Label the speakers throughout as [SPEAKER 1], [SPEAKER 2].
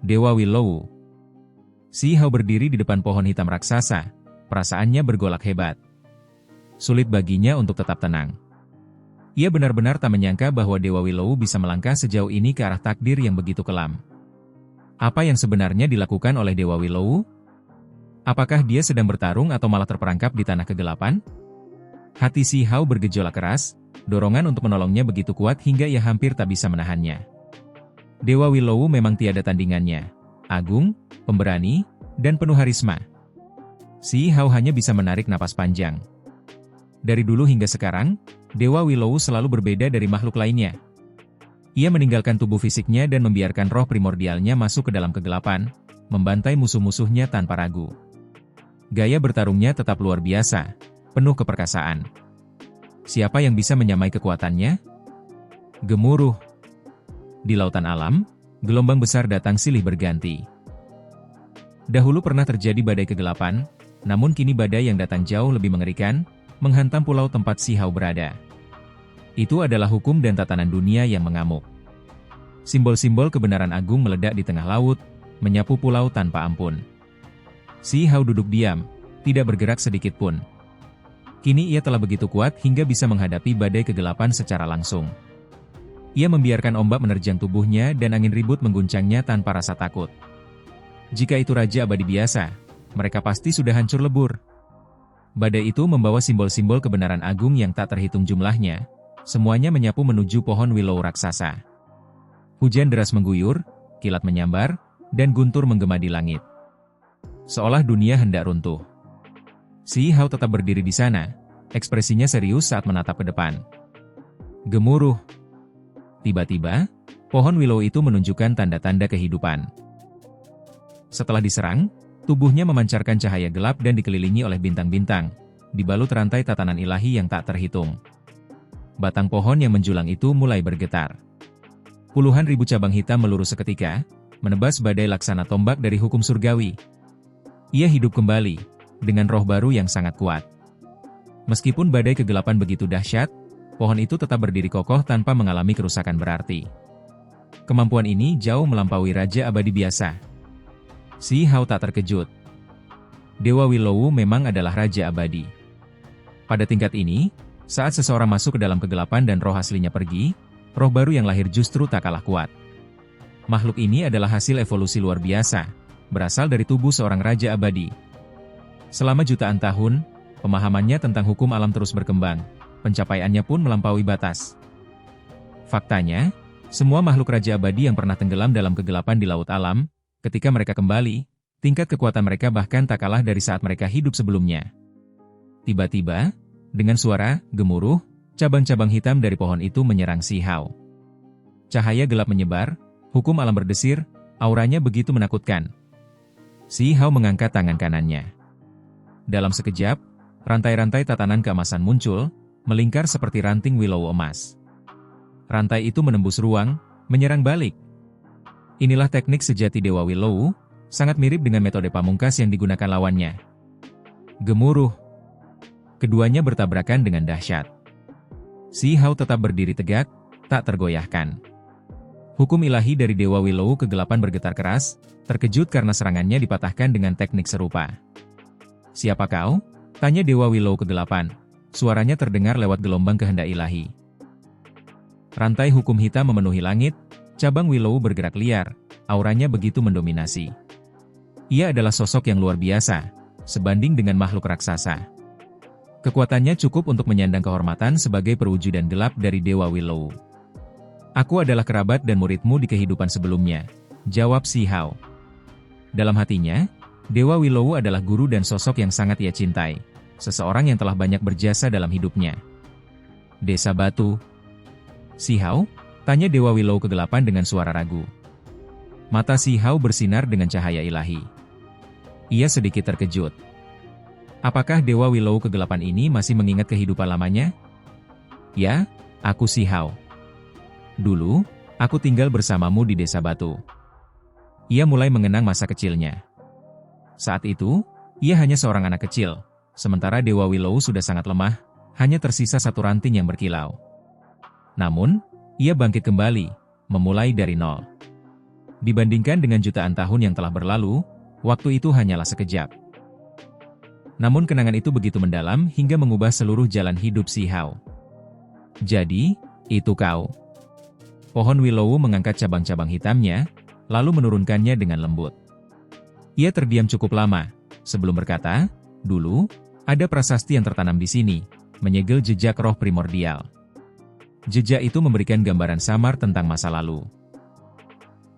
[SPEAKER 1] Dewa Willow. Si Hao berdiri di depan pohon hitam raksasa, perasaannya bergolak hebat. Sulit baginya untuk tetap tenang. Ia benar-benar tak menyangka bahwa Dewa Willow bisa melangkah sejauh ini ke arah takdir yang begitu kelam. Apa yang sebenarnya dilakukan oleh Dewa Willow? Apakah dia sedang bertarung atau malah terperangkap di tanah kegelapan? Hati si Hao bergejolak keras, dorongan untuk menolongnya begitu kuat hingga ia hampir tak bisa menahannya. Dewa Willow memang tiada tandingannya, agung, pemberani, dan penuh harisma. Si Hao hanya bisa menarik napas panjang. Dari dulu hingga sekarang, Dewa Willow selalu berbeda dari makhluk lainnya. Ia meninggalkan tubuh fisiknya dan membiarkan roh primordialnya masuk ke dalam kegelapan, membantai musuh-musuhnya tanpa ragu. Gaya bertarungnya tetap luar biasa, penuh keperkasaan. Siapa yang bisa menyamai kekuatannya? Gemuruh. Di lautan alam, gelombang besar datang silih berganti. Dahulu pernah terjadi badai kegelapan, namun kini badai yang datang jauh lebih mengerikan, menghantam pulau tempat si Hao berada. Itu adalah hukum dan tatanan dunia yang mengamuk. Simbol-simbol kebenaran agung meledak di tengah laut, menyapu pulau tanpa ampun. Si Hao duduk diam, tidak bergerak sedikit pun. Kini ia telah begitu kuat hingga bisa menghadapi badai kegelapan secara langsung. Ia membiarkan ombak menerjang tubuhnya dan angin ribut mengguncangnya tanpa rasa takut. Jika itu Raja Abadi biasa, mereka pasti sudah hancur lebur. Badai itu membawa simbol-simbol kebenaran agung yang tak terhitung jumlahnya, semuanya menyapu menuju pohon willow raksasa. Hujan deras mengguyur, kilat menyambar, dan guntur menggema di langit. Seolah dunia hendak runtuh. Si Hao tetap berdiri di sana, ekspresinya serius saat menatap ke depan. Gemuruh. Tiba-tiba, pohon willow itu menunjukkan tanda-tanda kehidupan. Setelah diserang, tubuhnya memancarkan cahaya gelap dan dikelilingi oleh bintang-bintang, dibalut rantai tatanan ilahi yang tak terhitung. Batang pohon yang menjulang itu mulai bergetar. Puluhan ribu cabang hitam melurus seketika, menebas badai laksana tombak dari hukum surgawi. Ia hidup kembali, dengan roh baru yang sangat kuat. Meskipun badai kegelapan begitu dahsyat, pohon itu tetap berdiri kokoh tanpa mengalami kerusakan berarti. Kemampuan ini jauh melampaui Raja Abadi biasa. Si Hao tak terkejut. Dewa Willow memang adalah Raja Abadi. Pada tingkat ini, saat seseorang masuk ke dalam kegelapan dan roh aslinya pergi, roh baru yang lahir justru tak kalah kuat. Makhluk ini adalah hasil evolusi luar biasa, berasal dari tubuh seorang Raja Abadi. Selama jutaan tahun, pemahamannya tentang hukum alam terus berkembang, pencapaiannya pun melampaui batas. Faktanya, semua makhluk Raja Abadi yang pernah tenggelam dalam kegelapan di laut alam, ketika mereka kembali, tingkat kekuatan mereka bahkan tak kalah dari saat mereka hidup sebelumnya. Tiba-tiba, dengan suara gemuruh, cabang-cabang hitam dari pohon itu menyerang si Hao. Cahaya gelap menyebar, hukum alam berdesir, auranya begitu menakutkan. Si Hao mengangkat tangan kanannya. Dalam sekejap, rantai-rantai tatanan keemasan muncul, melingkar seperti ranting willow emas. Rantai itu menembus ruang, menyerang balik. Inilah teknik sejati Dewa Willow, sangat mirip dengan metode pamungkas yang digunakan lawannya. Gemuruh. Keduanya bertabrakan dengan dahsyat. Si Hao tetap berdiri tegak, tak tergoyahkan. Hukum ilahi dari Dewa Willow kegelapan bergetar keras, terkejut karena serangannya dipatahkan dengan teknik serupa. "Siapa kau?" tanya Dewa Willow kegelapan. Suaranya terdengar lewat gelombang kehendak ilahi. Rantai hukum hitam memenuhi langit, cabang Willow bergerak liar, auranya begitu mendominasi. Ia adalah sosok yang luar biasa, sebanding dengan makhluk raksasa. Kekuatannya cukup untuk menyandang kehormatan sebagai perwujudan gelap dari Dewa Willow. "Aku adalah kerabat dan muridmu di kehidupan sebelumnya," jawab si Hao. Dalam hatinya, Dewa Willow adalah guru dan sosok yang sangat ia cintai, seseorang yang telah banyak berjasa dalam hidupnya. "Desa Batu." "Si Hao?" tanya Dewa Willow kegelapan dengan suara ragu. Mata si Hao bersinar dengan cahaya ilahi. Ia sedikit terkejut. Apakah Dewa Willow kegelapan ini masih mengingat kehidupan lamanya? "Ya, aku si Hao. Dulu, aku tinggal bersamamu di Desa Batu." Ia mulai mengenang masa kecilnya. Saat itu, ia hanya seorang anak kecil, sementara Dewa Willow sudah sangat lemah, hanya tersisa satu ranting yang berkilau. Namun, ia bangkit kembali, memulai dari nol. Dibandingkan dengan jutaan tahun yang telah berlalu, waktu itu hanyalah sekejap. Namun kenangan itu begitu mendalam hingga mengubah seluruh jalan hidup Si Hao. Jadi, itu kau. Pohon willow mengangkat cabang-cabang hitamnya, lalu menurunkannya dengan lembut. Ia terdiam cukup lama, sebelum berkata, dulu, ada prasasti yang tertanam di sini, menyegel jejak roh primordial. Jejak itu memberikan gambaran samar tentang masa lalu.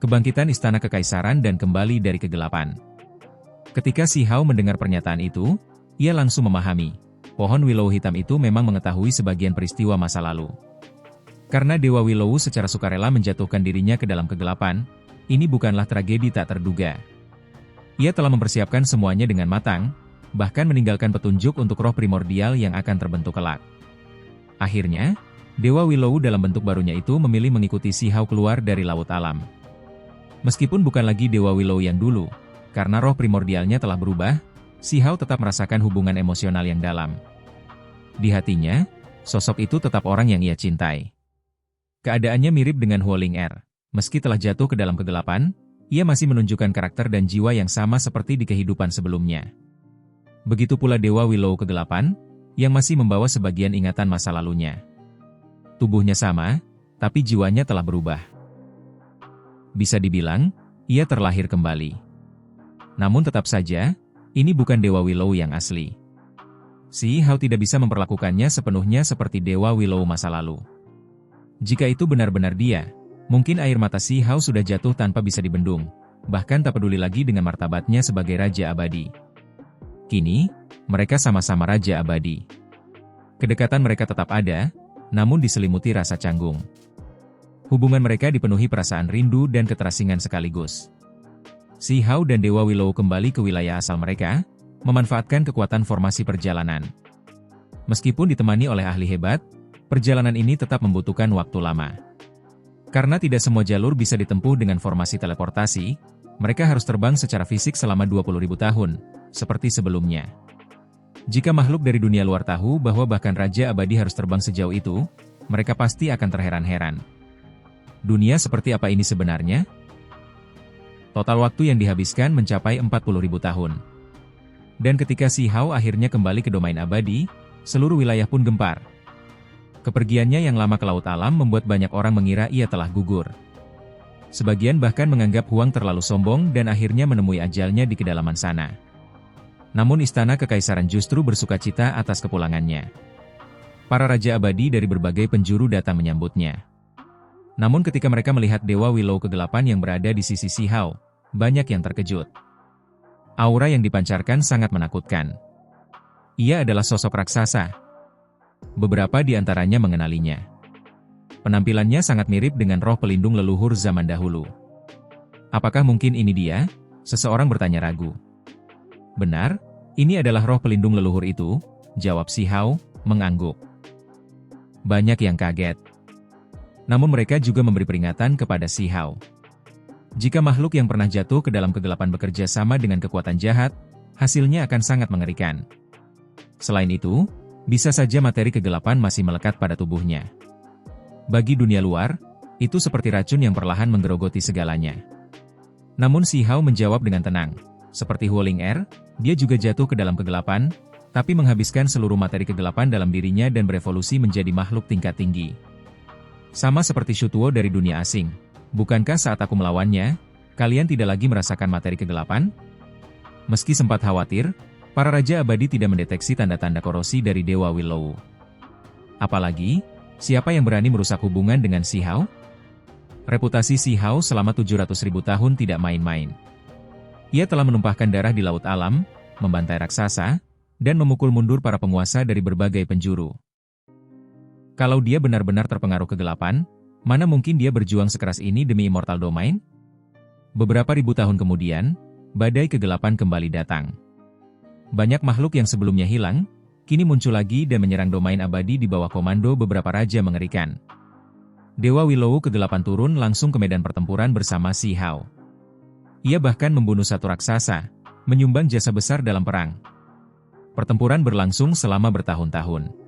[SPEAKER 1] Kebangkitan istana kekaisaran dan kembali dari kegelapan. Ketika Si Hao mendengar pernyataan itu, ia langsung memahami, pohon willow hitam itu memang mengetahui sebagian peristiwa masa lalu. Karena Dewa Willow secara sukarela menjatuhkan dirinya ke dalam kegelapan, ini bukanlah tragedi tak terduga. Ia telah mempersiapkan semuanya dengan matang, bahkan meninggalkan petunjuk untuk roh primordial yang akan terbentuk kelak. Akhirnya, Dewa Willow dalam bentuk barunya itu memilih mengikuti Si Hao keluar dari laut alam. Meskipun bukan lagi Dewa Willow yang dulu, karena roh primordialnya telah berubah, Si Hao tetap merasakan hubungan emosional yang dalam. Di hatinya, sosok itu tetap orang yang ia cintai. Keadaannya mirip dengan Huoling Er. Meski telah jatuh ke dalam kegelapan, ia masih menunjukkan karakter dan jiwa yang sama seperti di kehidupan sebelumnya. Begitu pula Dewa Willow kegelapan, yang masih membawa sebagian ingatan masa lalunya. Tubuhnya sama, tapi jiwanya telah berubah. Bisa dibilang, ia terlahir kembali. Namun tetap saja, ini bukan Dewa Willow yang asli. Si Hao tidak bisa memperlakukannya sepenuhnya seperti Dewa Willow masa lalu. Jika itu benar-benar dia, mungkin air mata Si Hao sudah jatuh tanpa bisa dibendung, bahkan tak peduli lagi dengan martabatnya sebagai Raja Abadi. Kini, mereka sama-sama Raja Abadi. Kedekatan mereka tetap ada, namun diselimuti rasa canggung. Hubungan mereka dipenuhi perasaan rindu dan keterasingan sekaligus. Si Hao dan Dewa Willow kembali ke wilayah asal mereka, memanfaatkan kekuatan formasi perjalanan. Meskipun ditemani oleh ahli hebat, perjalanan ini tetap membutuhkan waktu lama. Karena tidak semua jalur bisa ditempuh dengan formasi teleportasi, mereka harus terbang secara fisik selama 20.000 tahun, seperti sebelumnya. Jika makhluk dari dunia luar tahu bahwa bahkan Raja Abadi harus terbang sejauh itu, mereka pasti akan terheran-heran. Dunia seperti apa ini sebenarnya? Total waktu yang dihabiskan mencapai 40.000 tahun. Dan ketika Si Hao akhirnya kembali ke domain abadi, seluruh wilayah pun gempar. Kepergiannya yang lama ke laut alam membuat banyak orang mengira ia telah gugur. Sebagian bahkan menganggap Huang terlalu sombong dan akhirnya menemui ajalnya di kedalaman sana. Namun istana kekaisaran justru bersukacita atas kepulangannya. Para Raja Abadi dari berbagai penjuru datang menyambutnya. Namun ketika mereka melihat Dewa Willow kegelapan yang berada di sisi Si Hao, banyak yang terkejut. Aura yang dipancarkan sangat menakutkan. Ia adalah sosok raksasa. Beberapa di antaranya mengenalinya. Penampilannya sangat mirip dengan roh pelindung leluhur zaman dahulu. Apakah mungkin ini dia? Seseorang bertanya ragu. Benar, ini adalah roh pelindung leluhur itu, jawab Si Hao, mengangguk. Banyak yang kaget. Namun mereka juga memberi peringatan kepada Si Hao. Jika makhluk yang pernah jatuh ke dalam kegelapan bekerja sama dengan kekuatan jahat, hasilnya akan sangat mengerikan. Selain itu, bisa saja materi kegelapan masih melekat pada tubuhnya. Bagi dunia luar, itu seperti racun yang perlahan menggerogoti segalanya. Namun Si Hao menjawab dengan tenang. Seperti Huoling Er, dia juga jatuh ke dalam kegelapan, tapi menghabiskan seluruh materi kegelapan dalam dirinya dan berevolusi menjadi makhluk tingkat tinggi. Sama seperti Shutuo dari dunia asing. Bukankah saat aku melawannya, kalian tidak lagi merasakan materi kegelapan? Meski sempat khawatir, para Raja Abadi tidak mendeteksi tanda-tanda korosi dari Dewa Willow. Apalagi, siapa yang berani merusak hubungan dengan Si Hao? Reputasi Si Hao selama 700.000 tahun tidak main-main. Ia telah menumpahkan darah di laut alam, membantai raksasa, dan memukul mundur para penguasa dari berbagai penjuru. Kalau dia benar-benar terpengaruh kegelapan, mana mungkin dia berjuang sekeras ini demi Immortal Domain? Beberapa ribu tahun kemudian, badai kegelapan kembali datang. Banyak makhluk yang sebelumnya hilang, kini muncul lagi dan menyerang domain abadi di bawah komando beberapa raja mengerikan. Dewa Willow kegelapan turun langsung ke medan pertempuran bersama Si Hao. Ia bahkan membunuh satu raksasa, menyumbang jasa besar dalam perang. Pertempuran berlangsung selama bertahun-tahun.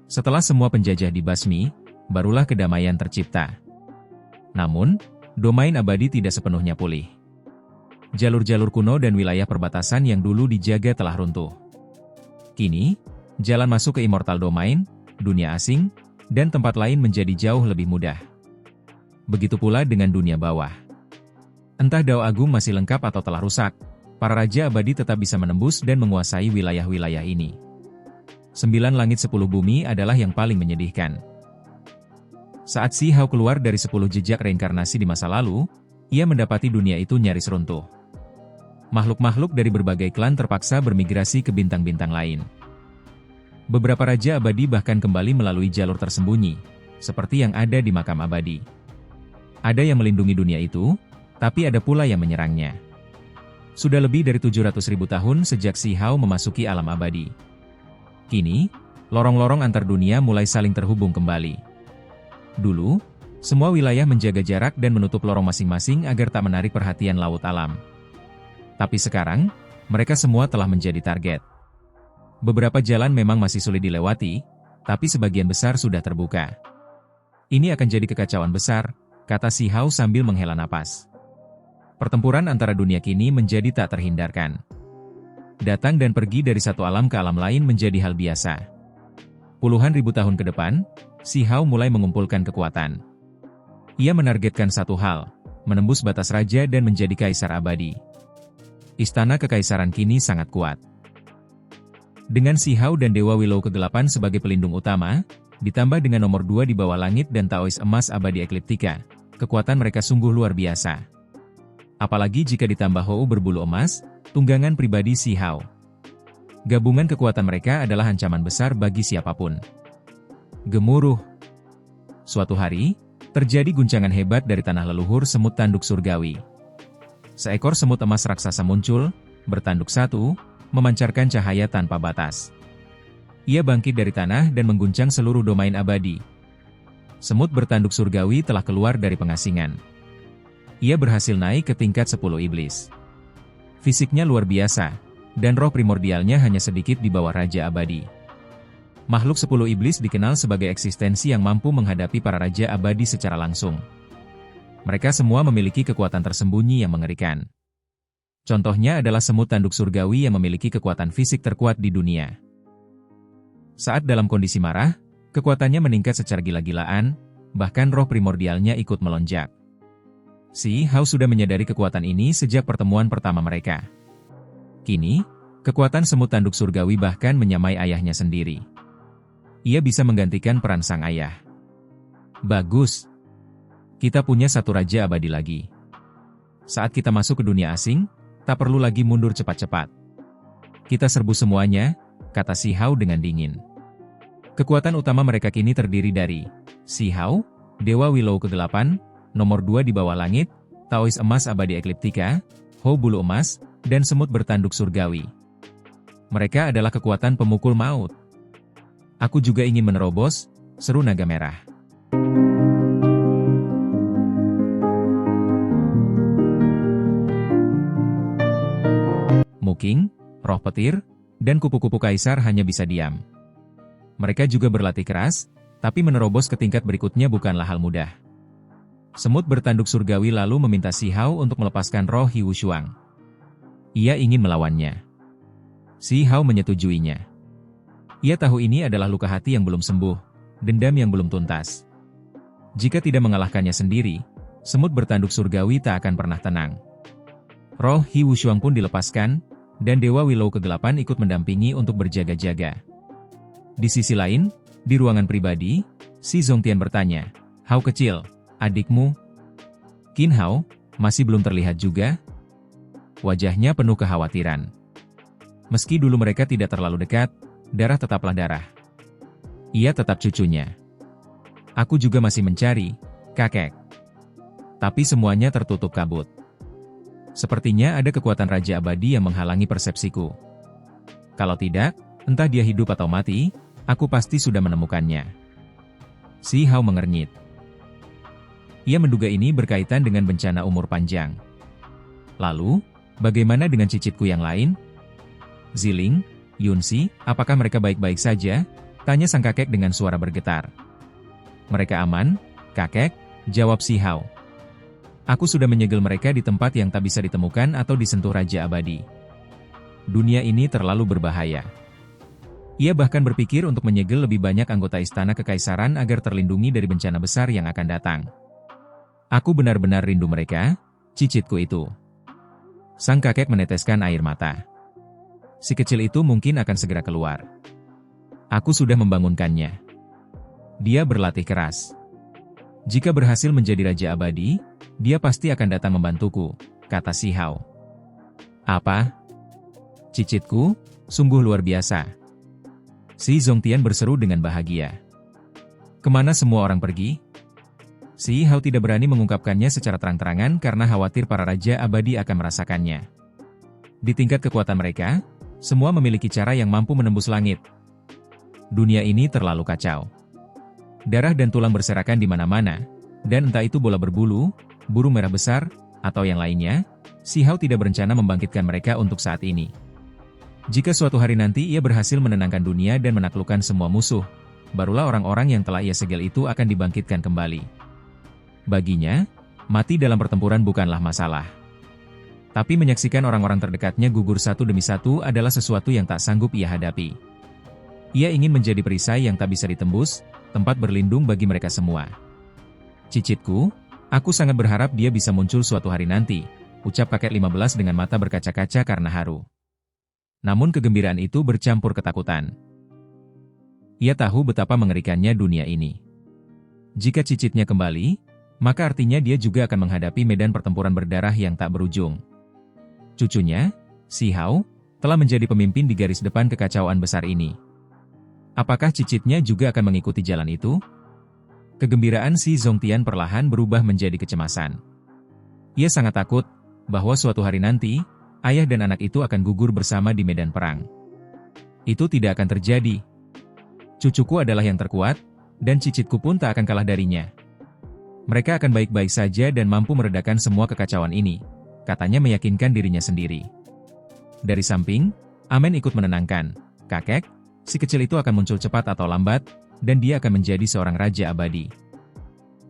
[SPEAKER 1] Setelah semua penjajah dibasmi, barulah kedamaian tercipta. Namun, domain abadi tidak sepenuhnya pulih. Jalur-jalur kuno dan wilayah perbatasan yang dulu dijaga telah runtuh. Kini, jalan masuk ke Immortal Domain, dunia asing, dan tempat lain menjadi jauh lebih mudah. Begitu pula dengan dunia bawah. Entah Dao Agung masih lengkap atau telah rusak, para Raja Abadi tetap bisa menembus dan menguasai wilayah-wilayah ini. 9 langit 10 bumi adalah yang paling menyedihkan. Saat Si Hao keluar dari 10 jejak reinkarnasi di masa lalu, ia mendapati dunia itu nyaris runtuh. Makhluk-makhluk dari berbagai klan terpaksa bermigrasi ke bintang-bintang lain. Beberapa Raja Abadi bahkan kembali melalui jalur tersembunyi, seperti yang ada di makam abadi. Ada yang melindungi dunia itu, tapi ada pula yang menyerangnya. Sudah lebih dari 700.000 tahun sejak Si Hao memasuki alam abadi. Kini, lorong-lorong antar dunia mulai saling terhubung kembali. Dulu, semua wilayah menjaga jarak dan menutup lorong masing-masing agar tak menarik perhatian laut alam. Tapi sekarang, mereka semua telah menjadi target. Beberapa jalan memang masih sulit dilewati, tapi sebagian besar sudah terbuka. Ini akan jadi kekacauan besar, kata Si Hao sambil menghela napas. Pertempuran antara dunia kini menjadi tak terhindarkan. Datang dan pergi dari satu alam ke alam lain menjadi hal biasa. Puluhan ribu tahun ke depan, Si Hao mulai mengumpulkan kekuatan. Ia menargetkan satu hal, menembus batas raja dan menjadi kaisar abadi. Istana kekaisaran kini sangat kuat. Dengan Si Hao dan Dewa Willow kegelapan sebagai pelindung utama, ditambah dengan nomor 2 di bawah langit dan Taois emas abadi Ekliptika, kekuatan mereka sungguh luar biasa. Apalagi jika ditambah Hou berbulu emas, tunggangan pribadi Si Hao. Gabungan kekuatan mereka adalah ancaman besar bagi siapapun. Gemuruh. Suatu hari, terjadi guncangan hebat dari tanah leluhur semut tanduk surgawi. Seekor semut emas raksasa muncul, bertanduk satu, memancarkan cahaya tanpa batas. Ia bangkit dari tanah dan mengguncang seluruh domain abadi. Semut bertanduk surgawi telah keluar dari pengasingan. Ia berhasil naik ke tingkat 10 iblis. Fisiknya luar biasa, dan roh primordialnya hanya sedikit di bawah Raja Abadi. Makhluk 10 iblis dikenal sebagai eksistensi yang mampu menghadapi para Raja Abadi secara langsung. Mereka semua memiliki kekuatan tersembunyi yang mengerikan. Contohnya adalah semut tanduk surgawi yang memiliki kekuatan fisik terkuat di dunia. Saat dalam kondisi marah, kekuatannya meningkat secara gila-gilaan, bahkan roh primordialnya ikut melonjak. Si Hao sudah menyadari kekuatan ini sejak pertemuan pertama mereka. Kini, kekuatan semut tanduk surgawi bahkan menyamai ayahnya sendiri. Ia bisa menggantikan peran sang ayah. Bagus. Kita punya satu raja abadi lagi. Saat kita masuk ke dunia asing, tak perlu lagi mundur cepat-cepat. Kita serbu semuanya, kata Si Hao dengan dingin. Kekuatan utama mereka kini terdiri dari Si Hao, Dewa Willow ke-8, nomor 2 di bawah langit, Taois emas abadi Ekliptika, Hou bulu emas, dan semut bertanduk surgawi. Mereka adalah kekuatan pemukul maut. Aku juga ingin menerobos, seru naga merah. Muking, roh petir, dan kupu-kupu kaisar hanya bisa diam. Mereka juga berlatih keras, tapi menerobos ke tingkat berikutnya bukanlah hal mudah. Semut bertanduk surgawi lalu meminta Si Hao untuk melepaskan roh Hiu Shuang. Ia ingin melawannya. Si Hao menyetujuinya. Ia tahu ini adalah luka hati yang belum sembuh, dendam yang belum tuntas. Jika tidak mengalahkannya sendiri, semut bertanduk surgawi tak akan pernah tenang. Roh Hiu Shuang pun dilepaskan, dan Dewa Willow ke-8 ikut mendampingi untuk berjaga-jaga. Di sisi lain, di ruangan pribadi, Si Zongtian bertanya, "Hao kecil, adikmu? Qin Hao, masih belum terlihat juga?" Wajahnya penuh kekhawatiran. Meski dulu mereka tidak terlalu dekat, darah tetaplah darah. Ia tetap cucunya. Aku juga masih mencari, kakek. Tapi semuanya tertutup kabut. Sepertinya ada kekuatan Raja Abadi yang menghalangi persepsiku. Kalau tidak, entah dia hidup atau mati, aku pasti sudah menemukannya. Si Hao mengernyit. Ia menduga ini berkaitan dengan bencana umur panjang. Lalu, bagaimana dengan cicitku yang lain? Ziling, Yunxi, apakah mereka baik-baik saja? Tanya sang kakek dengan suara bergetar. Mereka aman, kakek, jawab Si Hao. Aku sudah menyegel mereka di tempat yang tak bisa ditemukan atau disentuh Raja Abadi. Dunia ini terlalu berbahaya. Ia bahkan berpikir untuk menyegel lebih banyak anggota istana kekaisaran agar terlindungi dari bencana besar yang akan datang. Aku benar-benar rindu mereka, cicitku itu. Sang kakek meneteskan air mata. Si kecil itu mungkin akan segera keluar. Aku sudah membangunkannya. Dia berlatih keras. Jika berhasil menjadi Raja Abadi, dia pasti akan datang membantuku, kata Si Hao. Apa? Cicitku, sungguh luar biasa. Si Zongtian berseru dengan bahagia. Kemana semua orang pergi? Si Hao tidak berani mengungkapkannya secara terang-terangan karena khawatir para Raja Abadi akan merasakannya. Di tingkat kekuatan mereka, semua memiliki cara yang mampu menembus langit. Dunia ini terlalu kacau. Darah dan tulang berserakan di mana-mana, dan entah itu bola berbulu, burung merah besar, atau yang lainnya, Si Hao tidak berencana membangkitkan mereka untuk saat ini. Jika suatu hari nanti ia berhasil menenangkan dunia dan menaklukkan semua musuh, barulah orang-orang yang telah ia segel itu akan dibangkitkan kembali. Baginya, mati dalam pertempuran bukanlah masalah. Tapi menyaksikan orang-orang terdekatnya gugur satu demi satu adalah sesuatu yang tak sanggup ia hadapi. Ia ingin menjadi perisai yang tak bisa ditembus, tempat berlindung bagi mereka semua. Cicitku, aku sangat berharap dia bisa muncul suatu hari nanti, ucap kakek 15 dengan mata berkaca-kaca karena haru. Namun kegembiraan itu bercampur ketakutan. Ia tahu betapa mengerikannya dunia ini. Jika cicitnya kembali, maka artinya dia juga akan menghadapi medan pertempuran berdarah yang tak berujung. Cucunya, Si Hao, telah menjadi pemimpin di garis depan kekacauan besar ini. Apakah cicitnya juga akan mengikuti jalan itu? Kegembiraan Si Zongtian perlahan berubah menjadi kecemasan. Ia sangat takut bahwa suatu hari nanti, ayah dan anak itu akan gugur bersama di medan perang. Itu tidak akan terjadi. Cucuku adalah yang terkuat, dan cicitku pun tak akan kalah darinya. Mereka akan baik-baik saja dan mampu meredakan semua kekacauan ini, katanya meyakinkan dirinya sendiri. Dari samping, Amen ikut menenangkan, kakek, si kecil itu akan muncul cepat atau lambat, dan dia akan menjadi seorang Raja Abadi.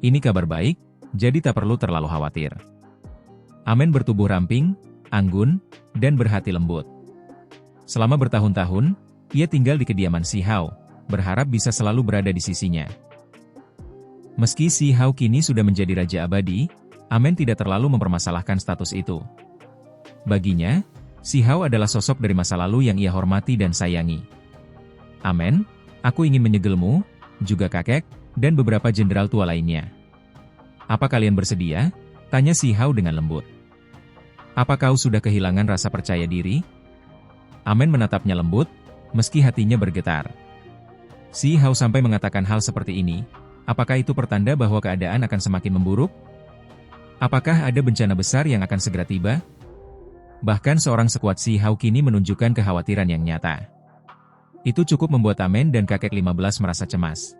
[SPEAKER 1] Ini kabar baik, jadi tak perlu terlalu khawatir. Amen bertubuh ramping, anggun, dan berhati lembut. Selama bertahun-tahun, ia tinggal di kediaman Si Hao, berharap bisa selalu berada di sisinya. Meski Si Hao kini sudah menjadi Raja Abadi, Amen tidak terlalu mempermasalahkan status itu. Baginya, Si Hao adalah sosok dari masa lalu yang ia hormati dan sayangi. Amen, aku ingin menyegelmu, juga kakek, dan beberapa jenderal tua lainnya. Apa kalian bersedia? Tanya Si Hao dengan lembut. Apa kau sudah kehilangan rasa percaya diri? Amen menatapnya lembut, meski hatinya bergetar. Si Hao sampai mengatakan hal seperti ini. Apakah itu pertanda bahwa keadaan akan semakin memburuk? Apakah ada bencana besar yang akan segera tiba? Bahkan seorang sekuat Si Hao kini menunjukkan kekhawatiran yang nyata. Itu cukup membuat Amen dan kakek 15 merasa cemas.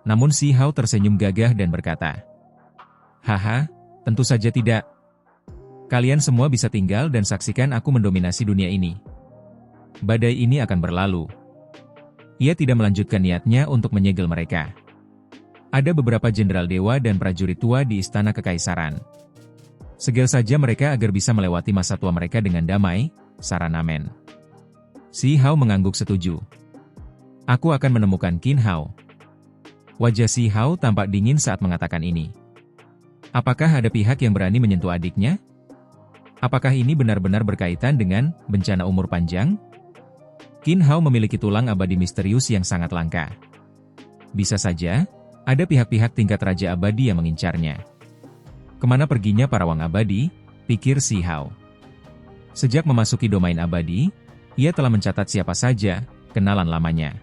[SPEAKER 1] Namun Si Hao tersenyum gagah dan berkata, "Haha, tentu saja tidak. Kalian semua bisa tinggal dan saksikan aku mendominasi dunia ini. Badai ini akan berlalu." Ia tidak melanjutkan niatnya untuk menyegel mereka. Ada beberapa jenderal dewa dan prajurit tua di istana kekaisaran. Segel saja mereka agar bisa melewati masa tua mereka dengan damai, saran Amen. Si Hao mengangguk setuju. Aku akan menemukan Qin Hao. Wajah Si Hao tampak dingin saat mengatakan ini. Apakah ada pihak yang berani menyentuh adiknya? Apakah ini benar-benar berkaitan dengan bencana umur panjang? Qin Hao memiliki tulang abadi misterius yang sangat langka. Bisa saja, ada pihak-pihak tingkat Raja Abadi yang mengincarnya. Kemana perginya para Wang Abadi, pikir Si Hao. Sejak memasuki domain abadi, ia telah mencatat siapa saja, kenalan lamanya.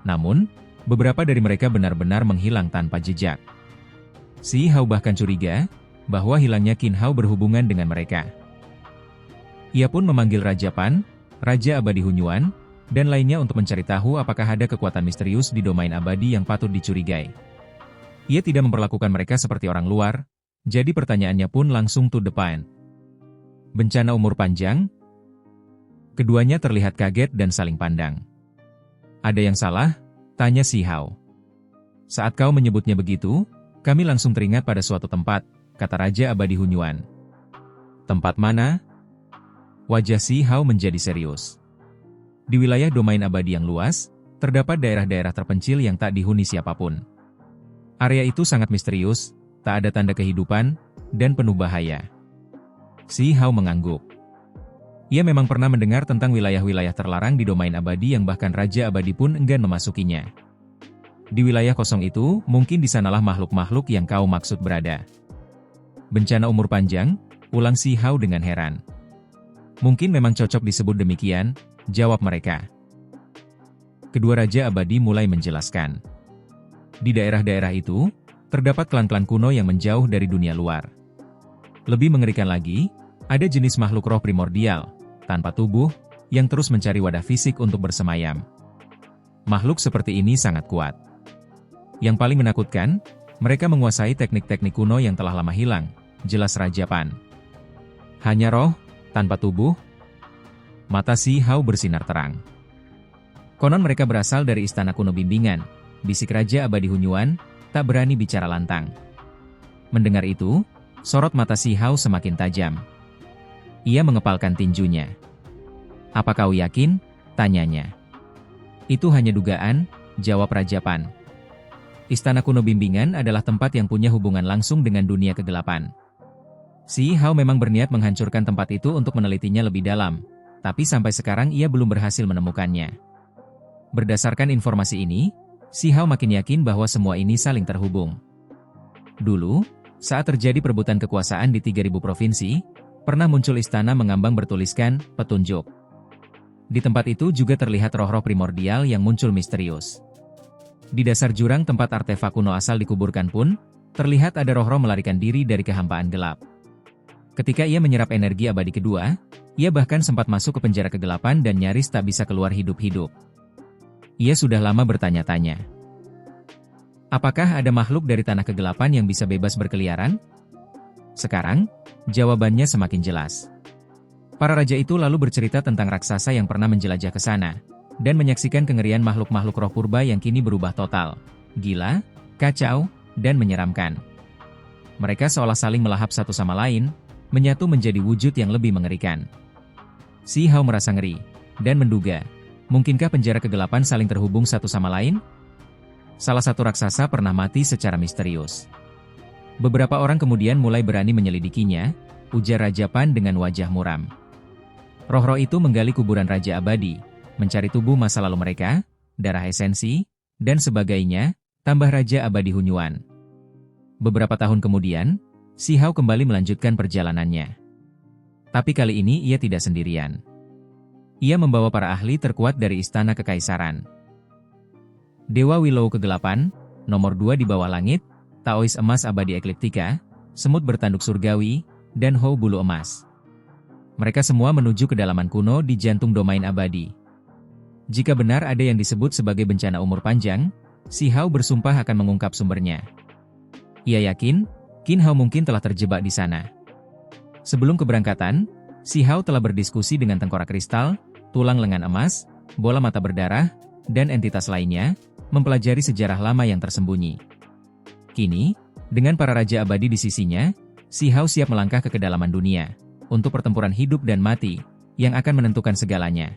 [SPEAKER 1] Namun, beberapa dari mereka benar-benar menghilang tanpa jejak. Si Hao bahkan curiga, bahwa hilangnya Qin Hao berhubungan dengan mereka. Ia pun memanggil Raja Pan, Raja Abadi Hunyuan, dan lainnya untuk mencari tahu apakah ada kekuatan misterius di domain abadi yang patut dicurigai. Ia tidak memperlakukan mereka seperti orang luar, jadi pertanyaannya pun langsung to the point. Bencana umur panjang? Keduanya terlihat kaget dan saling pandang. Ada yang salah? Tanya Si Hao. Saat kau menyebutnya begitu, Kami langsung teringat pada suatu tempat, kata Raja Abadi Hunyuan. Tempat mana? Wajah Si Hao menjadi serius. Di wilayah domain abadi yang luas, terdapat daerah-daerah terpencil yang tak dihuni siapapun. Area itu sangat misterius, tak ada tanda kehidupan, dan penuh bahaya. Si Hao mengangguk. Ia memang pernah mendengar tentang wilayah-wilayah terlarang di domain abadi yang bahkan Raja Abadi pun enggan memasukinya. Di wilayah kosong itu, mungkin di sanalah makhluk-makhluk yang kau maksud berada. Bencana umur panjang, ulang Si Hao dengan heran. Mungkin memang cocok disebut demikian, jawab mereka. Kedua Raja Abadi mulai menjelaskan. Di daerah-daerah itu, terdapat klan-klan kuno yang menjauh dari dunia luar. Lebih mengerikan lagi, ada jenis makhluk roh primordial, tanpa tubuh, yang terus mencari wadah fisik untuk bersemayam. Makhluk seperti ini sangat kuat. Yang paling menakutkan, mereka menguasai teknik-teknik kuno yang telah lama hilang, jelas Raja Pan. Hanya roh, tanpa tubuh? Mata Si Hao bersinar terang. Konon mereka berasal dari istana kuno bimbingan, bisik Raja Abadi Hunyuan, tak berani bicara lantang. Mendengar itu, sorot mata Si Hao semakin tajam. Ia mengepalkan tinjunya. Apa kau yakin? Tanyanya. Itu hanya dugaan, jawab Raja Pan. Istana kuno bimbingan adalah tempat yang punya hubungan langsung dengan dunia kegelapan. Si Hao memang berniat menghancurkan tempat itu untuk menelitinya lebih dalam, tapi sampai sekarang ia belum berhasil menemukannya. Berdasarkan informasi ini, Si Hao makin yakin bahwa semua ini saling terhubung. Dulu, saat terjadi perebutan kekuasaan di 3000 provinsi, pernah muncul istana mengambang bertuliskan, petunjuk. Di tempat itu juga terlihat roh-roh primordial yang muncul misterius. Di dasar jurang tempat artefak kuno asal dikuburkan pun, terlihat ada roh-roh melarikan diri dari kehampaan gelap. Ketika ia menyerap energi abadi kedua, ia bahkan sempat masuk ke penjara kegelapan dan nyaris tak bisa keluar hidup-hidup. Ia sudah lama bertanya-tanya. Apakah ada makhluk dari tanah kegelapan yang bisa bebas berkeliaran? Sekarang, jawabannya semakin jelas. Para raja itu lalu bercerita tentang raksasa yang pernah menjelajah ke sana, dan menyaksikan kengerian makhluk-makhluk roh purba yang kini berubah total, gila, kacau, dan menyeramkan. Mereka seolah saling melahap satu sama lain, menyatu menjadi wujud yang lebih mengerikan. Si Hao merasa ngeri, dan menduga, mungkinkah penjara kegelapan saling terhubung satu sama lain? Salah satu raksasa pernah mati secara misterius. Beberapa orang kemudian mulai berani menyelidikinya, ujar Raja Pan dengan wajah muram. Roh-roh itu menggali kuburan Raja Abadi, mencari tubuh masa lalu mereka, darah esensi, dan sebagainya, tambah Raja Abadi Hunyuan. Beberapa tahun kemudian, Si Hao kembali melanjutkan perjalanannya. Tapi kali ini ia tidak sendirian. Ia membawa para ahli terkuat dari Istana Kekaisaran. Dewa Willow Kegelapan, nomor 2 di bawah langit, Taois Emas Abadi Ekliptika, Semut Bertanduk Surgawi, dan Hou Bulu Emas. Mereka semua menuju kedalaman kuno di jantung domain abadi. Jika benar ada yang disebut sebagai bencana umur panjang, Si Hao bersumpah akan mengungkap sumbernya. Ia yakin, Qin Hao mungkin telah terjebak di sana. Sebelum keberangkatan, Si Hao telah berdiskusi dengan tengkorak kristal, tulang lengan emas, bola mata berdarah, dan entitas lainnya, mempelajari sejarah lama yang tersembunyi. Kini, dengan para raja abadi di sisinya, Si Hao siap melangkah ke kedalaman dunia, untuk pertempuran hidup dan mati, yang akan menentukan segalanya.